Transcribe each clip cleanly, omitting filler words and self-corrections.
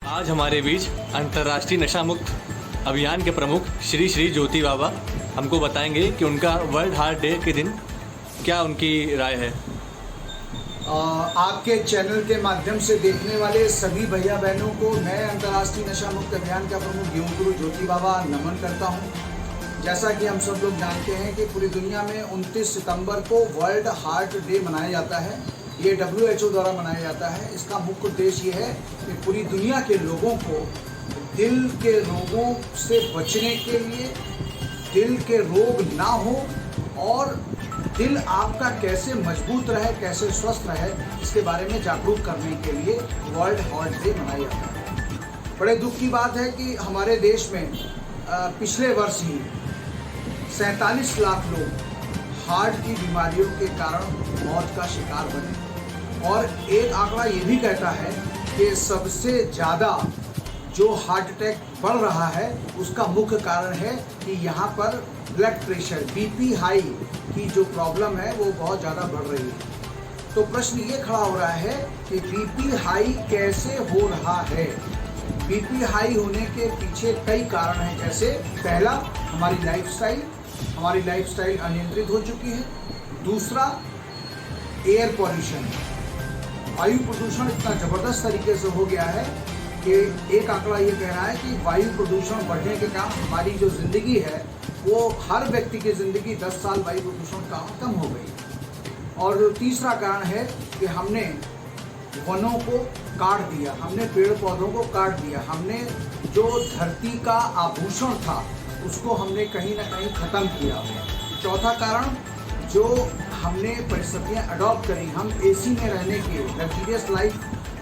आज हमारे बीच अंतर्राष्ट्रीय नशा मुक्त अभियान के प्रमुख श्री श्री ज्योति बाबा हमको बताएंगे कि उनका वर्ल्ड हार्ट डे के दिन क्या उनकी राय है। आपके चैनल के माध्यम से देखने वाले सभी भैया बहनों को मैं अंतर्राष्ट्रीय नशा मुक्त अभियान का प्रमुख योग गुरु ज्योति बाबा नमन करता हूं। जैसा कि हम सब लोग जानते हैं कि पूरी दुनिया में 29 सितंबर को वर्ल्ड हार्ट डे मनाया जाता है। ये WHO द्वारा मनाया जाता है। इसका मुख्य उद्देश्य ये है कि पूरी दुनिया के लोगों को दिल के रोगों से बचने के लिए, दिल के रोग ना हो और दिल आपका कैसे मजबूत रहे, कैसे स्वस्थ रहे, इसके बारे में जागरूक करने के लिए वर्ल्ड हार्ट डे मनाया जाता है। बड़े दुख की बात है कि हमारे देश में पिछले वर्ष ही 47 लाख लोग हार्ट की बीमारियों के कारण मौत का शिकार बने और एक आंकड़ा ये भी कहता है कि सबसे ज़्यादा जो हार्ट अटैक बढ़ रहा है उसका मुख्य कारण है कि यहाँ पर ब्लड प्रेशर BP हाई की जो प्रॉब्लम है वो बहुत ज़्यादा बढ़ रही है। तो प्रश्न ये खड़ा हो रहा है कि BP हाई कैसे हो रहा है। BP हाई होने के पीछे कई कारण हैं। जैसे पहला, हमारी लाइफस्टाइल अनियंत्रित हो चुकी है। दूसरा, एयर पॉल्यूशन, वायु प्रदूषण इतना ज़बरदस्त तरीके से हो गया है कि एक आंकड़ा ये कह रहा है कि वायु प्रदूषण बढ़ने के कारण हमारी जो ज़िंदगी है वो हर व्यक्ति की ज़िंदगी 10 साल वायु प्रदूषण का कम हो गई। और तीसरा कारण है कि हमने वनों को काट दिया, हमने पेड़ पौधों को काट दिया, हमने जो धरती का आभूषण था उसको हमने कहीं ना कहीं ख़त्म किया। चौथा कारण, जो हमने परिस्थितियाँ अडॉप्ट करी, हम AC में रहने के, लग्जरियस लाइफ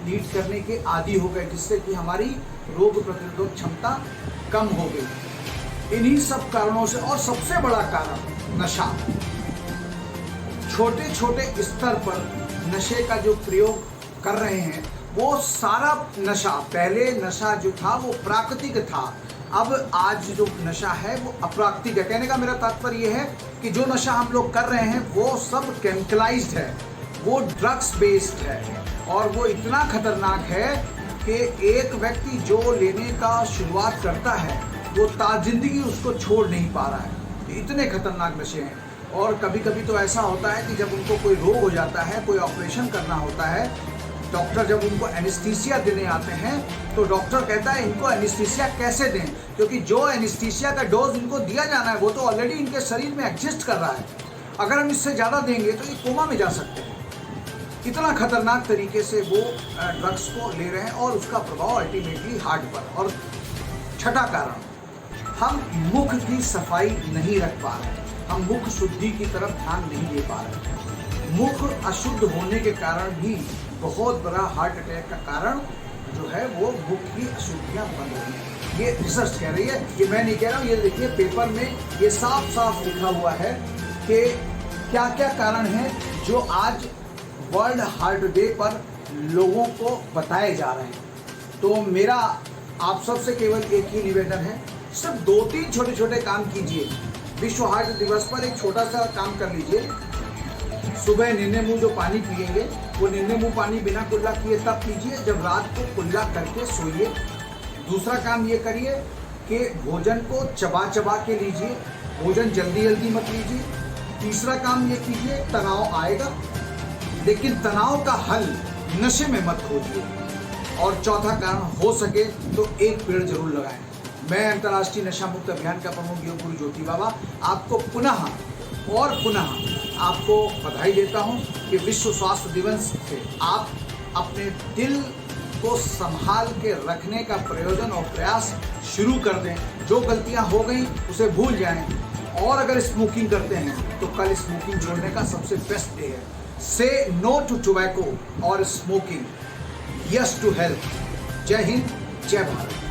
लीड करने के आदी हो गए, जिससे कि हमारी रोग प्रतिरोधक क्षमता कम हो गई। इन्हीं सब कारणों से, और सबसे बड़ा कारण नशा, छोटे छोटे स्तर पर नशे का जो प्रयोग कर रहे हैं वो सारा नशा, पहले नशा जो था वो प्राकृतिक था, अब आज जो नशा है वो अप्राकृतिक है। कहने का मेरा तात्पर्य है कि जो नशा हम लोग कर रहे हैं वो सब केमिकलाइज्ड है, वो ड्रग्स बेस्ड है और वो इतना खतरनाक है कि एक व्यक्ति जो लेने का शुरुआत करता है वो जिंदगी उसको छोड़ नहीं पा रहा है। इतने खतरनाक नशे हैं। और कभी कभी तो ऐसा होता है कि जब उनको कोई रोग हो जाता है, कोई ऑपरेशन करना होता है, डॉक्टर जब उनको एनेस्थीसिया देने आते हैं तो डॉक्टर कहता है इनको एनेस्थीसिया कैसे दें, क्योंकि जो एनेस्थीसिया का डोज इनको दिया जाना है वो तो ऑलरेडी इनके शरीर में एग्जिस्ट कर रहा है। अगर हम इससे ज़्यादा देंगे तो ये कोमा में जा सकते हैं। इतना खतरनाक तरीके से वो ड्रग्स को ले रहे हैं और उसका प्रभाव अल्टीमेटली हार्ट पर। और छठा कारण, हम मुख की सफाई नहीं रख पा रहे, हम मुख शुद्धि की तरफ ध्यान नहीं दे पा रहे। मुख अशुद्ध होने के कारण भी बहुत बड़ा हार्ट अटैक का कारण जो है वो मुख की अशुद्धियाँ बन रही हैं। ये रिसर्च कह रही है, ये मैं नहीं कह रहा हूँ। ये देखिए पेपर में ये साफ साफ लिखा हुआ है कि क्या क्या कारण हैं जो आज वर्ल्ड हार्ट डे पर लोगों को बताए जा रहे हैं। तो मेरा आप सबसे केवल एक ही निवेदन है, सिर्फ 2-3 छोटे छोटे काम कीजिए। विश्व हार्ट दिवस पर एक छोटा सा काम कर लीजिए। सुबह नींदे मुंह जो पानी पिएंगे वो नींदे मुंह पानी बिना कुल्ला किए तब पीजिए जब रात को कुल्ला करके सोइए। दूसरा काम ये करिए कि भोजन को चबा चबा के लीजिए, भोजन जल्दी जल्दी मत लीजिए। तीसरा काम ये कीजिए, तनाव आएगा लेकिन तनाव का हल नशे में मत खोजिए। और चौथा कारण, हो सके तो एक पेड़ जरूर लगाएं। मैं अंतर्राष्ट्रीय नशा मुक्त अभियान का प्रमुख योग गुरु ज्योति बाबा आपको पुनः और पुनः आपको बधाई देता हूं कि विश्व स्वास्थ्य दिवस से आप अपने दिल को संभाल के रखने का प्रयोजन और प्रयास शुरू कर दें। जो गलतियां हो गई उसे भूल जाएं और अगर स्मोकिंग करते हैं तो कल स्मोकिंग छोड़ने का सबसे बेस्ट डे है। से नो टू टोबैको और स्मोकिंग, यस टू हेल्थ। जय हिंद, जय भारत।